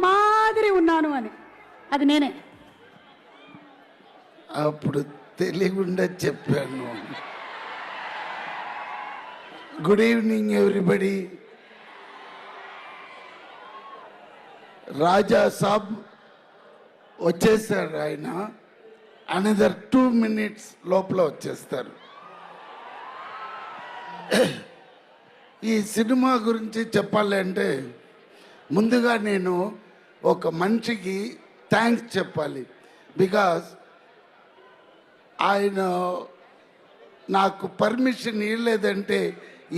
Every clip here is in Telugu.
మాదిరి ఉన్నాను అని. అది నేనే. అప్పుడు తెలియకుండా చెప్పాను. Good evening everybody. Raja Saab వచ్చేసారు. ఆయన అనదర్ 2 minutes లోపల వచ్చేస్తారు. ఈ సినిమా గురించి చెప్పాలంటే ముందుగా నేను ఒక మనిషికి థ్యాంక్స్ చెప్పాలి. బికాస్ ఆయన నాకు పర్మిషన్ ఇవ్వలేదంటే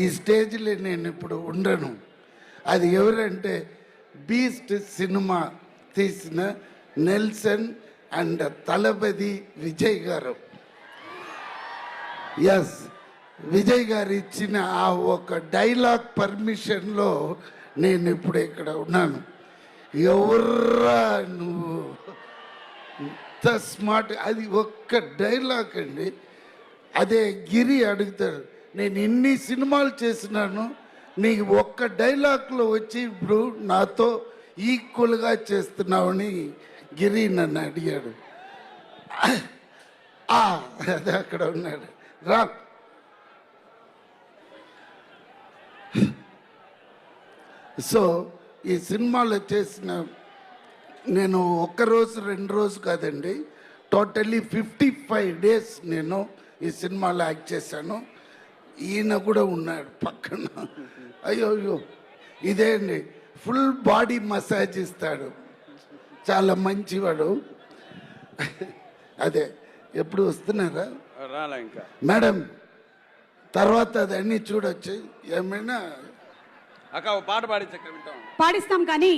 ఈ స్టేజ్లో నేను ఇప్పుడు ఉండను. అది ఎవరంటే బీస్ట్ సినిమా తీసిన నెల్సన్ అండ్ తలపతి విజయ్ గారు. ఎస్, విజయ్ గారు ఇచ్చిన ఆ ఒక డైలాగ్ పర్మిషన్లో నేను ఇప్పుడు ఇక్కడ ఉన్నాను. ఎవర్రా నువ్వు, ఇంత స్మార్ట్. అది ఒక్క డైలాగ్ అండి. అదే గిరి అడుగుతాడు, నేను ఇన్ని సినిమాలు చేసినాను, నీకు ఒక్క డైలాగ్లో వచ్చి ఇప్పుడు నాతో ఈక్వల్గా చేస్తున్నావని గిరి నన్ను అడిగాడు. అదే అక్కడ ఉన్నాడు. రా. సో ఈ సినిమాలో చేసిన నేను ఒక్కరోజు 2 రోజు కాదండి, టోటల్లీ 55 days నేను ఈ సినిమాలో యాక్ట్ చేశాను. ఈయన కూడా ఉన్నాడు పక్కన. అయ్యో అయ్యో, ఇదే అండి, ఫుల్ బాడీ మసాజ్ ఇస్తాడు, చాలా మంచివాడు. అదే ఎప్పుడు వస్తున్నారా ఇంకా మేడం? తర్వాత అదన్నీ చూడొచ్చు. ఏమైనా అక్క పాట పాడించక్క, పాడిస్తాం కానీ